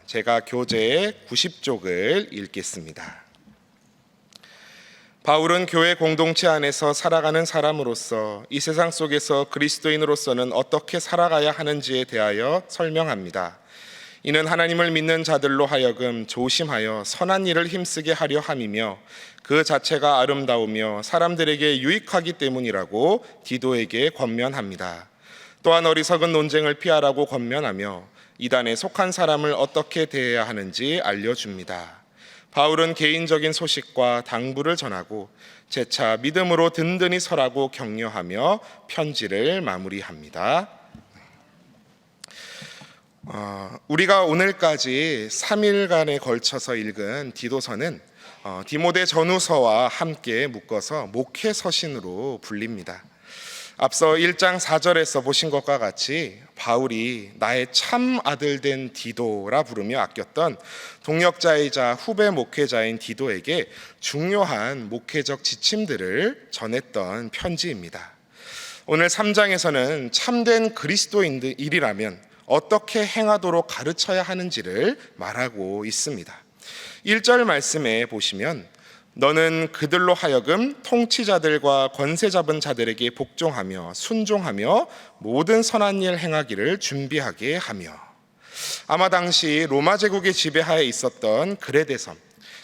제가 교재 90쪽을 읽겠습니다. 바울은 교회 공동체 안에서 살아가는 사람으로서 이 세상 속에서 그리스도인으로서는 어떻게 살아가야 하는지에 대하여 설명합니다. 이는 하나님을 믿는 자들로 하여금 조심하여 선한 일을 힘쓰게 하려 함이며 그 자체가 아름다우며 사람들에게 유익하기 때문이라고 디도에게 권면합니다. 또한 어리석은 논쟁을 피하라고 권면하며 이단에 속한 사람을 어떻게 대해야 하는지 알려줍니다. 바울은 개인적인 소식과 당부를 전하고 재차 믿음으로 든든히 서라고 격려하며 편지를 마무리합니다. 우리가 오늘까지 3일간에 걸쳐서 읽은 디도서는 디모데 전후서와 함께 묶어서 목회서신으로 불립니다. 앞서 1장 4절에서 보신 것과 같이 바울이 나의 참 아들 된 디도라 부르며 아꼈던 동역자이자 후배 목회자인 디도에게 중요한 목회적 지침들을 전했던 편지입니다. 오늘 3장에서는 참된 그리스도인이라면 어떻게 행하도록 가르쳐야 하는지를 말하고 있습니다. 1절 말씀에 보시면 너는 그들로 하여금 통치자들과 권세 잡은 자들에게 복종하며 순종하며 모든 선한 일 행하기를 준비하게 하며, 아마 당시 로마 제국의 지배하에 있었던 그레데 섬,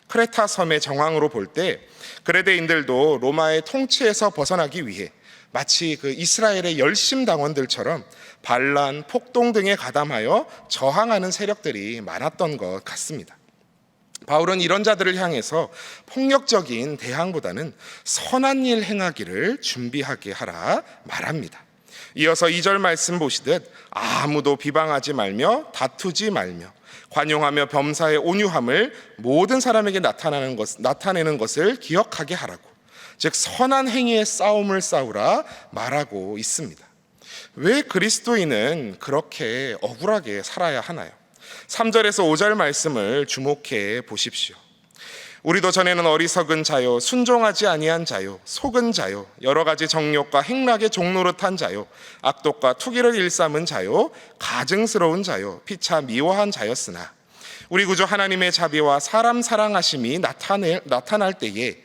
크레타 섬의 정황으로 볼 때 그레데인들도 로마의 통치에서 벗어나기 위해 마치 그 이스라엘의 열심당원들처럼 반란, 폭동 등에 가담하여 저항하는 세력들이 많았던 것 같습니다. 바울은 이런 자들을 향해서 폭력적인 대항보다는 선한 일 행하기를 준비하게 하라 말합니다. 이어서 2절 말씀 보시듯 아무도 비방하지 말며 다투지 말며 관용하며 범사의 온유함을 모든 사람에게 나타내는 것을 기억하게 하라고, 즉 선한 행위의 싸움을 싸우라 말하고 있습니다. 왜 그리스도인은 그렇게 억울하게 살아야 하나요? 3절에서 5절 말씀을 주목해 보십시오. 우리도 전에는 어리석은 자요, 순종하지 아니한 자요, 속은 자요, 여러 가지 정욕과 행락의 종노릇한 자요, 악독과 투기를 일삼은 자요, 가증스러운 자요, 피차 미워한 자였으나 우리 구주 하나님의 자비와 사람 사랑하심이 나타날 때에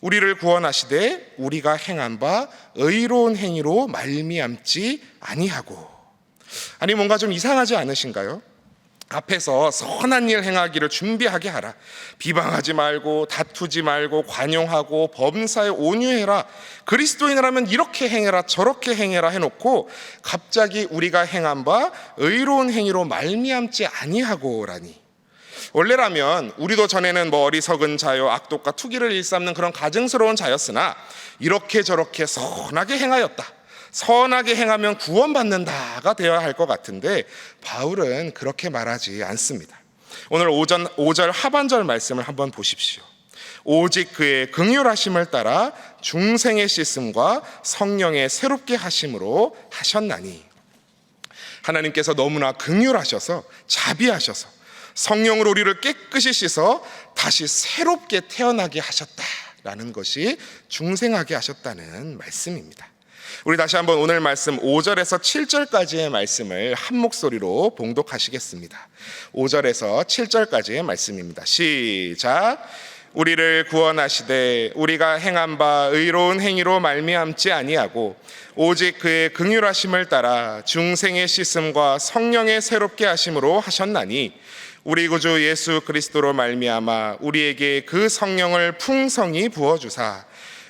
우리를 구원하시되 우리가 행한 바 의로운 행위로 말미암지 아니하고. 아니, 뭔가 좀 이상하지 않으신가요? 앞에서 선한 일 행하기를 준비하게 하라, 비방하지 말고 다투지 말고 관용하고 범사에 온유해라, 그리스도인이라면 이렇게 행해라 저렇게 행해라 해놓고 갑자기 우리가 행한 바 의로운 행위로 말미암지 아니하고라니. 원래라면 우리도 전에는 어리석은 자요, 악독과 투기를 일삼는 그런 가증스러운 자였으나 이렇게 저렇게 선하게 행하였다, 선하게 행하면 구원받는다가 되어야 할 것 같은데 바울은 그렇게 말하지 않습니다. 오늘 5절 하반절 말씀을 한번 보십시오. 오직 그의 긍휼하심을 따라 중생의 씻음과 성령의 새롭게 하심으로 하셨나니. 하나님께서 너무나 긍휼하셔서 자비하셔서 성령으로 우리를 깨끗이 씻어 다시 새롭게 태어나게 하셨다라는 것이 중생하게 하셨다는 말씀입니다. 우리 다시 한번 오늘 말씀 5절에서 7절까지의 말씀을 한 목소리로 봉독하시겠습니다. 5절에서 7절까지의 말씀입니다. 시작. 우리를 구원하시되 우리가 행한 바 의로운 행위로 말미암지 아니하고 오직 그의 긍휼하심을 따라 중생의 씻음과 성령의 새롭게 하심으로 하셨나니, 우리 구주 예수 그리스도로 말미암아 우리에게 그 성령을 풍성히 부어주사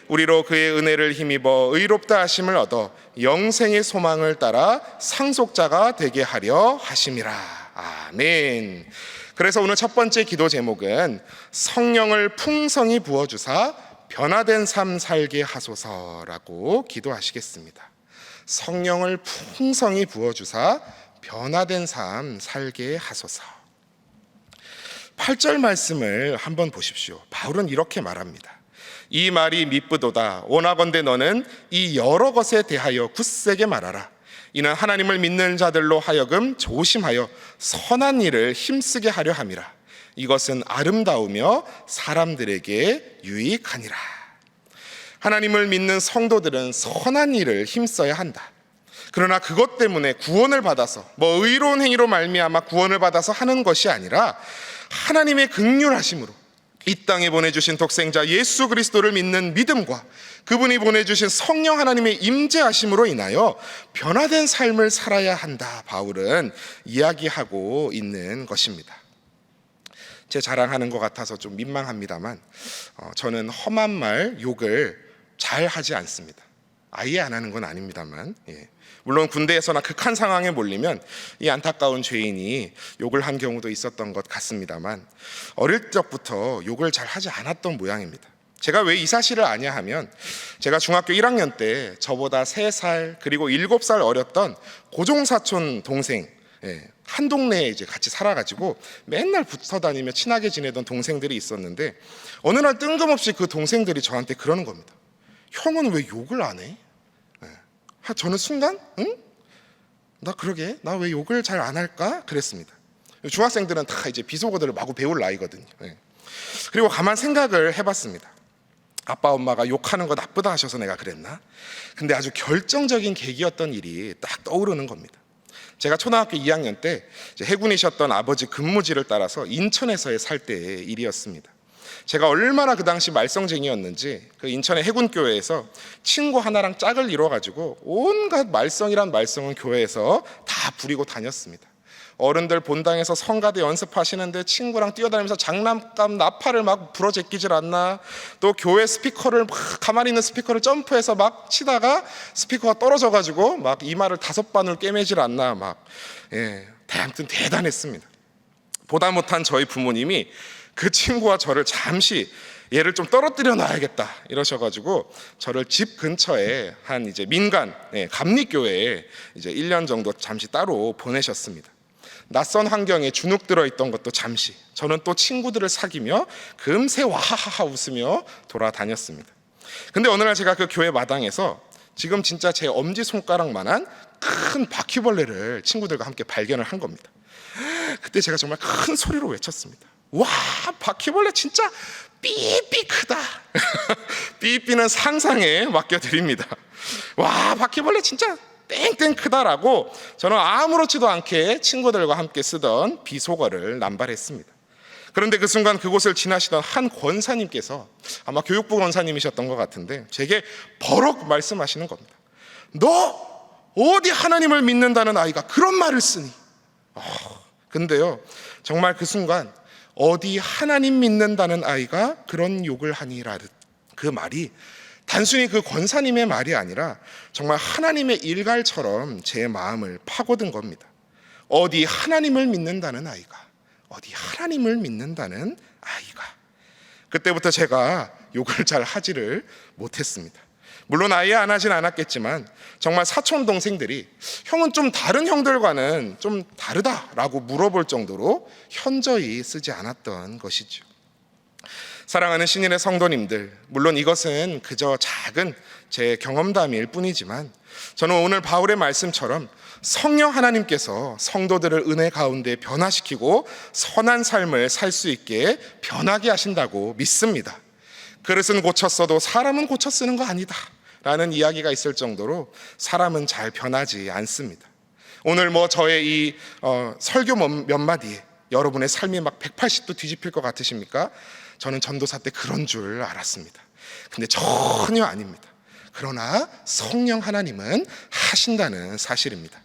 우리로 그의 은혜를 힘입어 의롭다 하심을 얻어 영생의 소망을 따라 상속자가 되게 하려 하심이라. 아멘. 그래서 오늘 첫 번째 기도 제목은 성령을 풍성히 부어주사 변화된 삶 살게 하소서라고 기도하시겠습니다. 성령을 풍성히 부어주사 변화된 삶 살게 하소서. 8절 말씀을 한번 보십시오. 바울은 이렇게 말합니다. 이 말이 미쁘도다. 원하건대 너는 이 여러 것에 대하여 굳세게 말하라. 이는 하나님을 믿는 자들로 하여금 조심하여 선한 일을 힘쓰게 하려 함이라. 이것은 아름다우며 사람들에게 유익하니라. 하나님을 믿는 성도들은 선한 일을 힘써야 한다. 그러나 그것 때문에 구원을 받아서 뭐 의로운 행위로 말미암아 구원을 받아서 하는 것이 아니라 하나님의 긍휼하심으로 이 땅에 보내주신 독생자 예수 그리스도를 믿는 믿음과 그분이 보내주신 성령 하나님의 임재하심으로 인하여 변화된 삶을 살아야 한다, 바울은 이야기하고 있는 것입니다. 제 자랑하는 것 같아서 좀 민망합니다만 저는 험한 말, 욕을 잘 하지 않습니다. 아예 안 하는 건 아닙니다만, 물론 군대에서나 극한 상황에 몰리면 이 안타까운 죄인이 욕을 한 경우도 있었던 것 같습니다만, 어릴 적부터 욕을 잘 하지 않았던 모양입니다. 제가 왜 이 사실을 아냐 하면, 제가 중학교 1학년 때 저보다 3살 그리고 7살 어렸던 고종사촌 동생, 한 동네에 이제 같이 살아가지고 맨날 붙어 다니며 친하게 지내던 동생들이 있었는데, 어느 날 뜬금없이 그 동생들이 저한테 그러는 겁니다. 형은 왜 욕을 안 해? 저는 순간 나 그러게, 나 왜 욕을 잘 안 할까? 그랬습니다. 중학생들은 다 이제 비속어들을 마구 배울 나이거든요. 그리고 가만 생각을 해봤습니다. 아빠 엄마가 욕하는 거 나쁘다 하셔서 내가 그랬나? 근데 아주 결정적인 계기였던 일이 딱 떠오르는 겁니다. 제가 초등학교 2학년 때 해군이셨던 아버지 근무지를 따라서 인천에서 살 때의 일이었습니다. 제가 얼마나 그 당시 말썽쟁이였는지 그 인천의 해군교회에서 친구 하나랑 짝을 이뤄가지고 온갖 말썽이란 말썽은 교회에서 다 부리고 다녔습니다. 어른들 본당에서 성가대 연습하시는데 친구랑 뛰어다니면서 장난감 나팔을 막 불어 제끼질 않나, 또 교회 스피커를 막 가만히 있는 스피커를 점프해서 막 치다가 스피커가 떨어져가지고 막 이마를 5바늘 꿰매질 않나, 막 아무튼 대단했습니다. 보다 못한 저희 부모님이 그 친구와 저를 잠시 얘를 좀 떨어뜨려 놔야겠다 이러셔가지고 저를 집 근처에 한 이제 민간 감리교회에 이제 1년 정도 잠시 따로 보내셨습니다. 낯선 환경에 주눅 들어 있던 것도 잠시, 저는 또 친구들을 사귀며 금세 와하하하 웃으며 돌아다녔습니다. 근데 어느 날 제가 그 교회 마당에서 지금 진짜 제 엄지손가락만한 큰 바퀴벌레를 친구들과 함께 발견을 한 겁니다. 그때 제가 정말 큰 소리로 외쳤습니다. 와, 바퀴벌레 진짜 삐삐 크다. 삐삐는 상상에 맡겨드립니다. 와, 바퀴벌레 진짜 땡땡 크다라고 저는 아무렇지도 않게 친구들과 함께 쓰던 비속어를 남발했습니다. 그런데 그 순간 그곳을 지나시던 한 권사님께서, 아마 교육부 권사님이셨던 것 같은데, 제게 버럭 말씀하시는 겁니다. 너 어디 하나님을 믿는다는 아이가 그런 말을 쓰니? 근데요, 정말 그 순간 어디 하나님 믿는다는 아이가 그런 욕을 하니라는 그 말이 단순히 그 권사님의 말이 아니라 정말 하나님의 일갈처럼 제 마음을 파고든 겁니다. 어디 하나님을 믿는다는 아이가, 어디 하나님을 믿는다는 아이가. 그때부터 제가 욕을 잘 하지를 못했습니다. 물론 아예 안 하진 않았겠지만 정말 사촌 동생들이 형은 좀 다른 형들과는 좀 다르다라고 물어볼 정도로 현저히 쓰지 않았던 것이죠. 사랑하는 신인의 성도님들, 물론 이것은 그저 작은 제 경험담일 뿐이지만 저는 오늘 바울의 말씀처럼 성령 하나님께서 성도들을 은혜 가운데 변화시키고 선한 삶을 살 수 있게 변하게 하신다고 믿습니다. 그릇은 고쳤어도 사람은 고쳐 쓰는 거 아니다 라는 이야기가 있을 정도로 사람은 잘 변하지 않습니다. 오늘 뭐 저의 이 설교 몇 마디에 여러분의 삶이 막 180도 뒤집힐 것 같으십니까? 저는 전도사 때 그런 줄 알았습니다. 근데 전혀 아닙니다. 그러나 성령 하나님은 하신다는 사실입니다.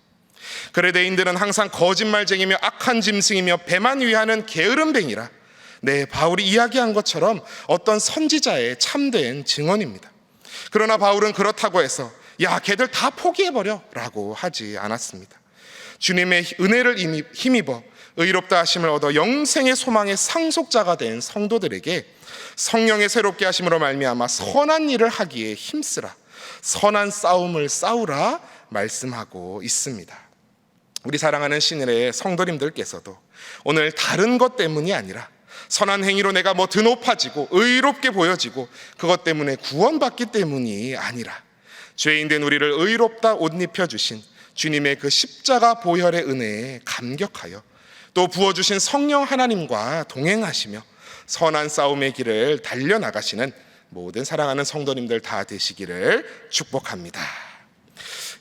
그레데인들은 항상 거짓말쟁이며 악한 짐승이며 배만 위하는 게으름뱅이라, 바울이 이야기한 것처럼 어떤 선지자의 참된 증언입니다. 그러나 바울은 그렇다고 해서 야, 걔들 다 포기해버려 라고 하지 않았습니다. 주님의 은혜를 힘입어 의롭다 하심을 얻어 영생의 소망의 상속자가 된 성도들에게 성령의 새롭게 하심으로 말미암아 선한 일을 하기에 힘쓰라, 선한 싸움을 싸우라 말씀하고 있습니다. 우리 사랑하는 신일의 성도님들께서도 오늘 다른 것 때문이 아니라 선한 행위로 내가 뭐 드높아지고 의롭게 보여지고 그것 때문에 구원받기 때문이 아니라 죄인된 우리를 의롭다 옷 입혀주신 주님의 그 십자가 보혈의 은혜에 감격하여 또 부어주신 성령 하나님과 동행하시며 선한 싸움의 길을 달려나가시는 모든 사랑하는 성도님들 다 되시기를 축복합니다.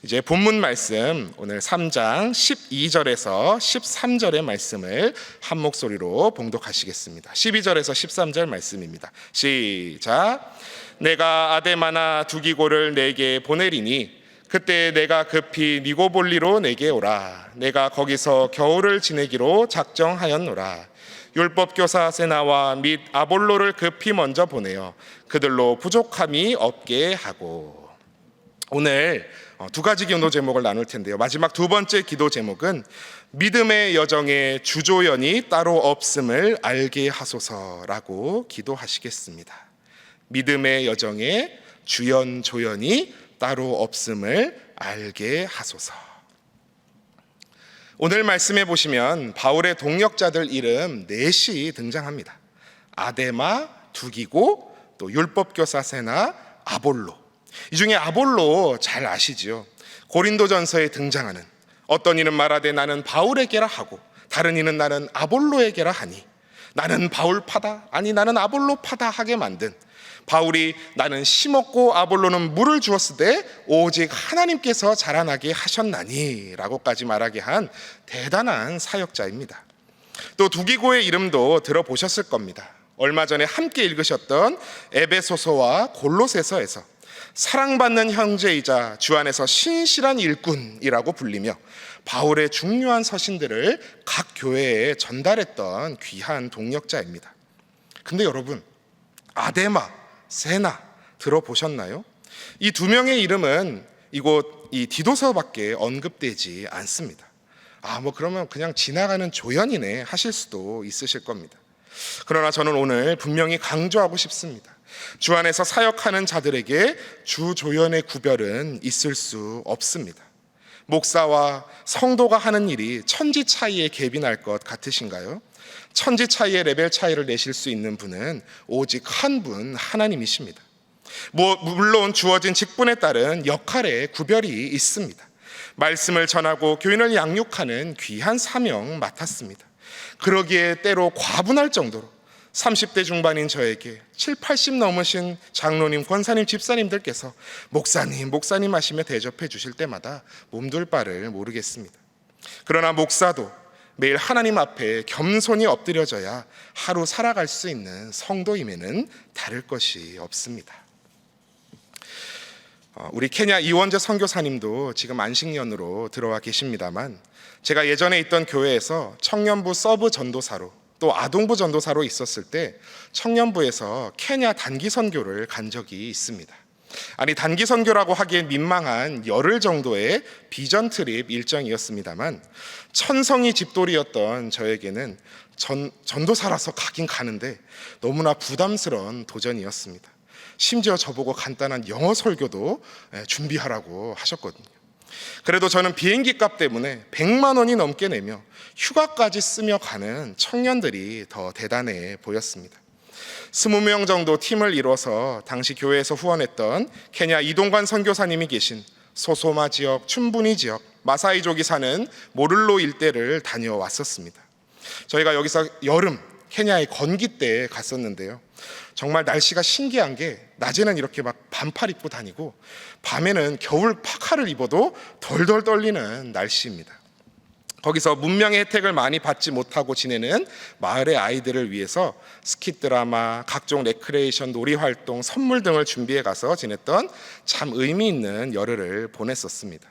이제 본문 말씀 오늘 3장 12절에서 13절의 말씀을 한 목소리로 봉독하시겠습니다. 12절에서 13절 말씀입니다. 시작. 내가 아데마나 두기고를 내게 보내리니 그때 내가 급히 니고볼리로 내게 오라. 내가 거기서 겨울을 지내기로 작정하였노라. 율법교사 세나와 및 아볼로를 급히 먼저 보내어 그들로 부족함이 없게 하고. 오늘 두 가지 기도 제목을 나눌 텐데요. 마지막 두 번째 기도 제목은 믿음의 여정에 주조연이 따로 없음을 알게 하소서라고 기도하시겠습니다. 믿음의 여정에 주연 조연이 따로 없음을 알게 하소서. 오늘 말씀해 보시면 바울의 동역자들 이름 넷이 등장합니다. 아데마, 두기고, 또 율법교사 세나, 아볼로. 이 중에 아볼로 잘 아시지요? 고린도전서에 등장하는, 어떤 이는 말하되 나는 바울에게라 하고 다른 이는 나는 아볼로에게라 하니, 나는 바울파다, 아니 나는 아볼로파다 하게 만든, 바울이 나는 심었고 아볼로는 물을 주었으되 오직 하나님께서 자라나게 하셨나니 라고까지 말하게 한 대단한 사역자입니다. 또 두기고의 이름도 들어보셨을 겁니다. 얼마 전에 함께 읽으셨던 에베소서와 골로새서에서 사랑받는 형제이자 주 안에서 신실한 일꾼이라고 불리며 바울의 중요한 서신들을 각 교회에 전달했던 귀한 동역자입니다. 근데 여러분, 아데마, 세나 들어보셨나요? 이 두 명의 이름은 이곳 이 디도서밖에 언급되지 않습니다. 그러면 그냥 지나가는 조연이네 하실 수도 있으실 겁니다. 그러나 저는 오늘 분명히 강조하고 싶습니다. 주 안에서 사역하는 자들에게 주조연의 구별은 있을 수 없습니다. 목사와 성도가 하는 일이 천지 차이의 갭이 날 것 같으신가요? 천지 차이의 레벨 차이를 내실 수 있는 분은 오직 한 분, 하나님이십니다. 물론 주어진 직분에 따른 역할의 구별이 있습니다. 말씀을 전하고 교인을 양육하는 귀한 사명 맡았습니다. 그러기에 때로 과분할 정도로 30대 중반인 저에게 70, 80 넘으신 장로님, 권사님, 집사님들께서 목사님 하시며 대접해 주실 때마다 몸둘 바를 모르겠습니다. 그러나 목사도 매일 하나님 앞에 겸손히 엎드려져야 하루 살아갈 수 있는 성도임에는 다를 것이 없습니다. 우리 케냐 이원재 선교사님도 지금 안식년으로 들어와 계십니다만, 제가 예전에 있던 교회에서 청년부 서브 전도사로 또 아동부 전도사로 있었을 때 청년부에서 케냐 단기 선교를 간 적이 있습니다. 단기 선교라고 하기엔 민망한 열흘 정도의 비전 트립 일정이었습니다만, 천성이 집돌이였던 저에게는 전도사라서 가긴 가는데 너무나 부담스러운 도전이었습니다. 심지어 저보고 간단한 영어 설교도 준비하라고 하셨거든요. 그래도 저는 비행기 값 때문에 100만 원이 넘게 내며 휴가까지 쓰며 가는 청년들이 더 대단해 보였습니다. 20명 정도 팀을 이뤄서 당시 교회에서 후원했던 케냐 이동관 선교사님이 계신 소소마 지역, 춘부니 지역, 마사이족이 사는 모를로 일대를 다녀왔었습니다. 저희가 여기서 여름 케냐의 건기 때 갔었는데요. 정말 날씨가 신기한 게 낮에는 이렇게 막 반팔 입고 다니고 밤에는 겨울 파카를 입어도 덜덜 떨리는 날씨입니다. 거기서 문명의 혜택을 많이 받지 못하고 지내는 마을의 아이들을 위해서 스키 드라마, 각종 레크레이션, 놀이활동, 선물 등을 준비해 가서 지냈던 참 의미 있는 열흘을 보냈었습니다.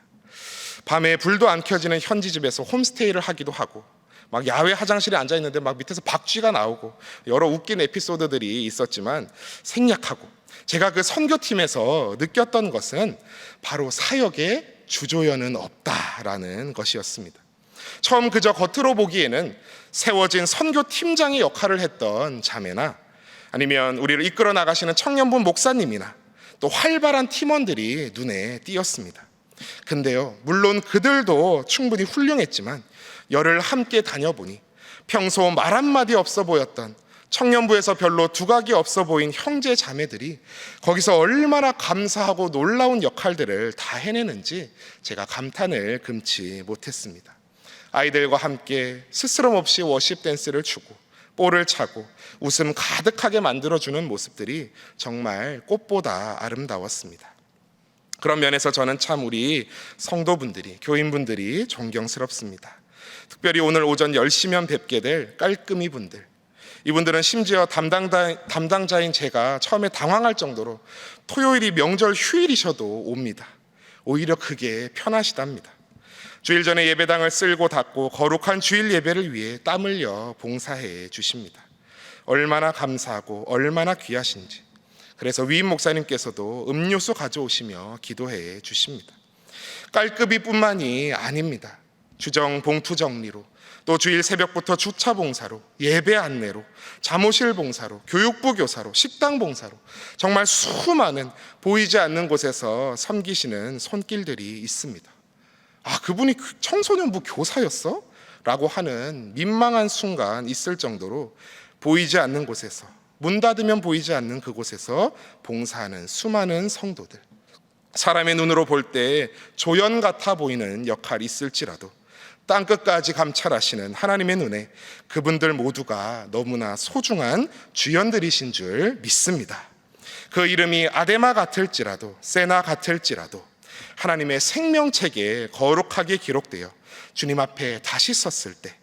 밤에 불도 안 켜지는 현지 집에서 홈스테이를 하기도 하고, 막 야외 화장실에 앉아 있는데 막 밑에서 박쥐가 나오고 여러 웃긴 에피소드들이 있었지만, 생략하고 제가 그 선교팀에서 느꼈던 것은 바로 사역에 주조연은 없다라는 것이었습니다. 처음 그저 겉으로 보기에는 세워진 선교팀장의 역할을 했던 자매나 아니면 우리를 이끌어 나가시는 청년부 목사님이나 또 활발한 팀원들이 눈에 띄었습니다. 근데요, 물론 그들도 충분히 훌륭했지만 열흘 함께 다녀보니 평소 말 한마디 없어 보였던 청년부에서 별로 두각이 없어 보인 형제 자매들이 거기서 얼마나 감사하고 놀라운 역할들을 다 해내는지 제가 감탄을 금치 못했습니다. 아이들과 함께 스스럼 없이 워십 댄스를 추고 볼을 차고 웃음 가득하게 만들어주는 모습들이 정말 꽃보다 아름다웠습니다. 그런 면에서 저는 참 우리 성도분들이, 교인분들이 존경스럽습니다. 특별히 오늘 오전 10시면 뵙게 될 깔끔이 분들, 이분들은 심지어 담당자인 제가 처음에 당황할 정도로 토요일이 명절 휴일이셔도 옵니다. 오히려 그게 편하시답니다. 주일 전에 예배당을 쓸고 닫고 거룩한 주일 예배를 위해 땀 흘려 봉사해 주십니다. 얼마나 감사하고 얼마나 귀하신지. 그래서 위임 목사님께서도 음료수 가져오시며 기도해 주십니다. 깔급이뿐만이 아닙니다. 주정 봉투 정리로, 또 주일 새벽부터 주차 봉사로, 예배 안내로, 잠옷실 봉사로, 교육부 교사로, 식당 봉사로, 정말 수많은 보이지 않는 곳에서 섬기시는 손길들이 있습니다. 아, 그분이 청소년부 교사였어? 라고 하는 민망한 순간 있을 정도로 보이지 않는 곳에서, 문 닫으면 보이지 않는 그곳에서 봉사하는 수많은 성도들, 사람의 눈으로 볼 때 조연 같아 보이는 역할이 있을지라도 땅끝까지 감찰하시는 하나님의 눈에 그분들 모두가 너무나 소중한 주연들이신 줄 믿습니다. 그 이름이 아데마 같을지라도 세나 같을지라도 하나님의 생명책에 거룩하게 기록되어 주님 앞에 다시 섰을 때,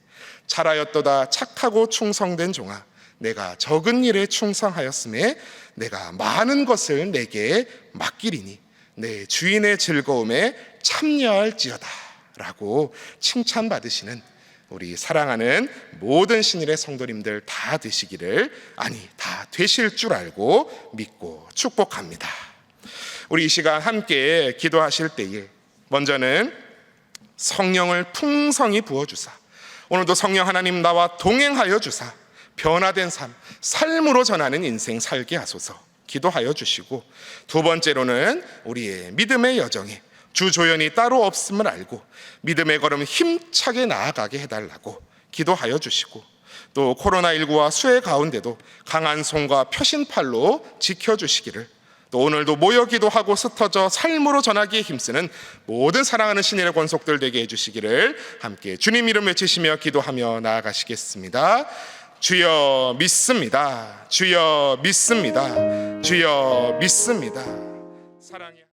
잘하였도다 착하고 충성된 종아, 내가 적은 일에 충성하였음에 내가 많은 것을 내게 맡기리니 내 주인의 즐거움에 참여할지어다 라고 칭찬받으시는 우리 사랑하는 모든 신일의 성도님들 다 되시기를, 아니 다 되실 줄 알고 믿고 축복합니다. 우리 이 시간 함께 기도하실 때에 먼저는 성령을 풍성히 부어주사, 오늘도 성령 하나님 나와 동행하여 주사 변화된 삶으로 전하는 인생 살게 하소서 기도하여 주시고, 두 번째로는 우리의 믿음의 여정에 주조연이 따로 없음을 알고 믿음의 걸음 힘차게 나아가게 해달라고 기도하여 주시고, 또 코로나19와 수해 가운데도 강한 손과 표신팔로 지켜주시기를, 또 오늘도 모여 기도하고 흩어져 삶으로 전하기에 힘쓰는 모든 사랑하는 신일의 권속들 되게 해주시기를 함께 주님 이름 외치시며 기도하며 나아가시겠습니다. 주여 믿습니다. 주여 믿습니다. 주여 믿습니다. 사랑해.